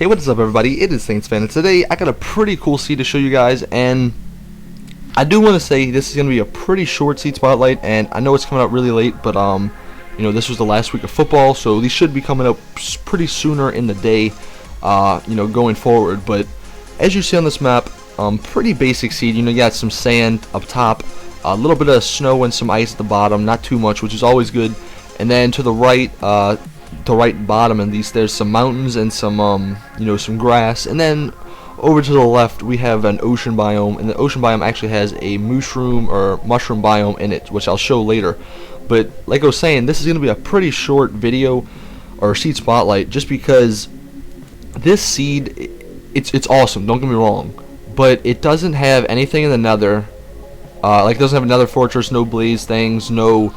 Hey, what is up everybody, it is Saints Fan, and today I got a pretty cool seed to show you guys, and I do want to say this is going to be a pretty short seed spotlight, and I know it's coming out really late, but you know, this was the last week of football, so these should be coming up pretty sooner in the day, you know, going forward. But as you see on this map, pretty basic seed. You know, you got some sand up top, a little bit of snow and some ice at the bottom, not too much, which is always good. And then to the right bottom of these, there's some mountains and some you know, some grass, and then over to the left we have an ocean biome, and the ocean biome actually has a mushroom biome in it, which I'll show later. But like I was saying, this is going to be a pretty short video or seed spotlight, just because this seed, it's awesome, don't get me wrong, but it doesn't have anything in the nether. Like, it doesn't have another fortress, no blaze things, no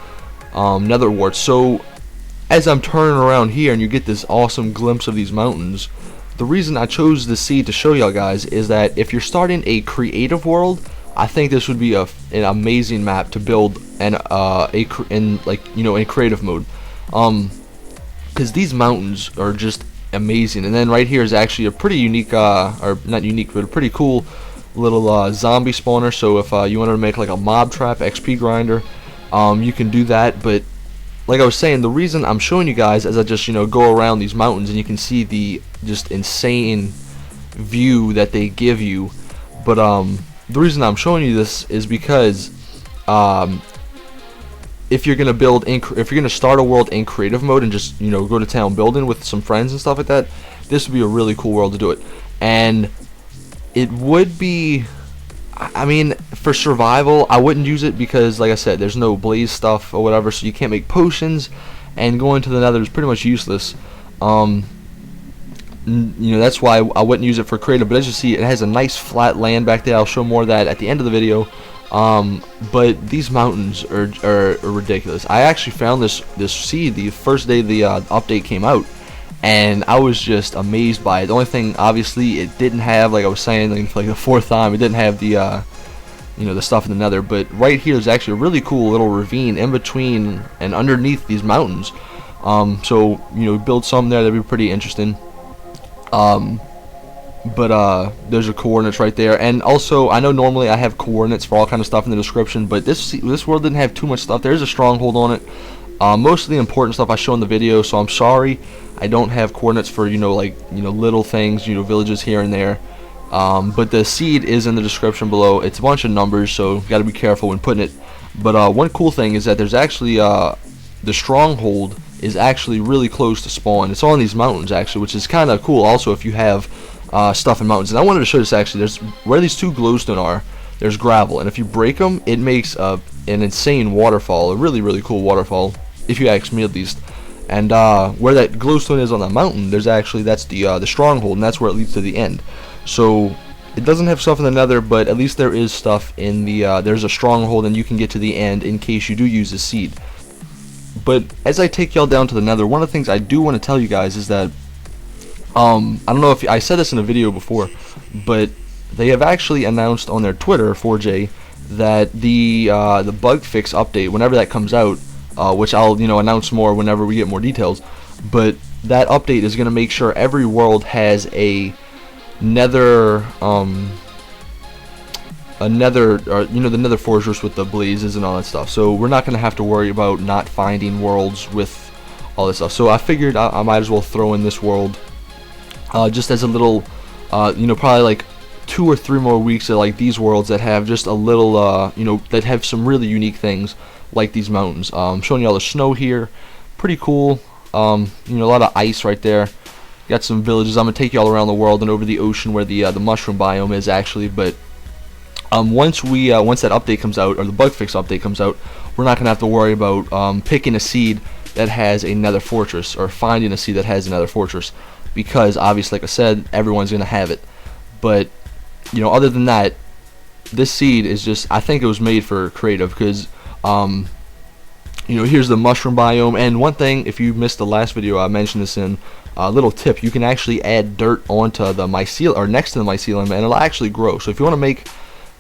nether warts. So as I'm turning around here and you get this awesome glimpse of these mountains, the reason I chose this seed to show y'all guys is that if you're starting a creative world, I think this would be an amazing map to build in creative mode, because these mountains are just amazing. And then right here is actually a pretty unique, or not unique, but a pretty cool little zombie spawner. So if you wanted to make like a mob trap XP grinder, you can do that. But like I was saying, the reason I'm showing you guys as I just, you know, go around these mountains and you can see the just insane view that they give you. But the reason I'm showing you this is because if you're gonna start a world in creative mode and just, you know, go to town building with some friends and stuff like that, this would be a really cool world to do it. And it would be, I mean, for survival, I wouldn't use it because, like I said, there's no blaze stuff or whatever, so you can't make potions, and going to the nether is pretty much useless. You know, that's why I wouldn't use it for creative. But as you see, it has a nice flat land back there. I'll show more of that at the end of the video. But these mountains are ridiculous. I actually found this seed the first day the update came out, and I was just amazed by it. The only thing, obviously, it didn't have, like I was saying, like the fourth time, it didn't have the you know, the stuff in the nether. But right here is actually a really cool little ravine in between and underneath these mountains. So, you know, build some there, that'd be pretty interesting. But there's your coordinates right there. And also, I know normally I have coordinates for all kind of stuff in the description, but this world didn't have too much stuff. There's a stronghold on it. Most of the important stuff I show in the video, so I'm sorry I don't have coordinates for, you know, like, you know, little things, you know, villages here and there. But the seed is in the description below. It's a bunch of numbers, so you got to be careful when putting it. But one cool thing is that there's actually the stronghold is actually really close to spawn. It's on these mountains actually, which is kind of cool. Also, if you have stuff in mountains, and I wanted to show this actually. There's where these two glowstone are. There's gravel, and if you break them, it makes an insane waterfall, a really cool waterfall, if you ask me at least. And where that glowstone is on the mountain, there's actually, that's the stronghold, and that's where it leads to the end. So it doesn't have stuff in the nether, but at least there is stuff in the there's a stronghold, and you can get to the end in case you do use the seed. But as I take y'all down to the nether, one of the things I do want to tell you guys is that I don't know if I said this in a video before, but they have actually announced on their Twitter, 4J, that the bug fix update, whenever that comes out, which I'll, you know, announce more whenever we get more details, but that update is going to make sure every world has a nether you know, the nether fortress with the blazes and all that stuff. So we're not going to have to worry about not finding worlds with all this stuff. So I figured I might as well throw in this world just as a little, you know, probably like 2 or 3 more weeks of like these worlds that have just a little, you know, that have some really unique things like these mountains. Showing you all the snow here, pretty cool. You know, a lot of ice right there. Got some villages. I'm gonna take you all around the world and over the ocean where the mushroom biome is actually. But once that update comes out, or the bug fix update comes out, we're not gonna have to worry about picking a seed that has a nether fortress, or finding a seed that has a nether fortress, because obviously, like I said, everyone's gonna have it. But you know, other than that, this seed is just, I think it was made for creative, because you know, here's the mushroom biome. And one thing, if you missed the last video, I mentioned this in a little tip, you can actually add dirt onto the mycelium, or next to the mycelium, and it'll actually grow. So if you want to make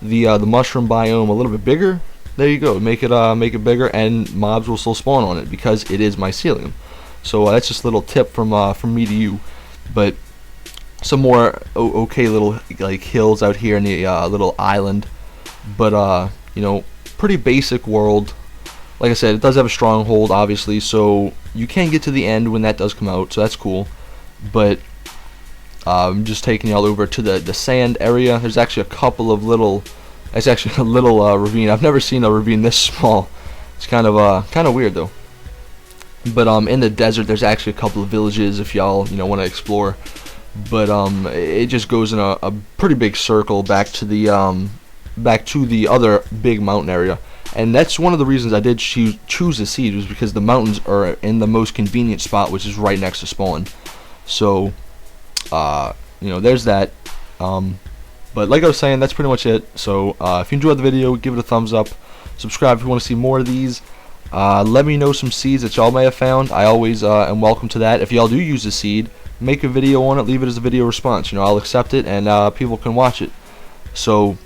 the mushroom biome a little bit bigger, there you go, make it bigger, and mobs will still spawn on it because it is mycelium. So that's just a little tip from me to you. But some more okay little like hills out here in the little island, but you know, pretty basic world. Like I said, it does have a stronghold, obviously, so you can get to the end when that does come out, so that's cool. But I'm just taking y'all over to the sand area. There's actually a couple of little, it's actually a little ravine. I've never seen a ravine this small. It's kind of weird though. But in the desert, there's actually a couple of villages if y'all want to explore. But it just goes in a pretty big circle back to the other big mountain area. And that's one of the reasons I did choose the seed, was because the mountains are in the most convenient spot, which is right next to spawn. So, there's that. But like I was saying, that's pretty much it. So, if you enjoyed the video, give it a thumbs up. Subscribe if you want to see more of these. Let me know some seeds that y'all may have found. I always am welcome to that. If y'all do use a seed, make a video on it. Leave it as a video response. I'll accept it, and people can watch it. So,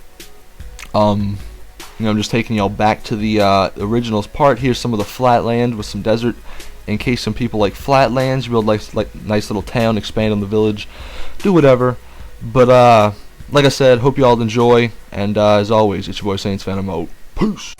I'm just taking y'all back to the original part. Here's some of the flat land with some desert, in case some people like flat lands, build like nice little town, expand on the village, do whatever. But like I said, hope y'all enjoy, and as always, it's your boy Saints Fan. I'm out. Peace.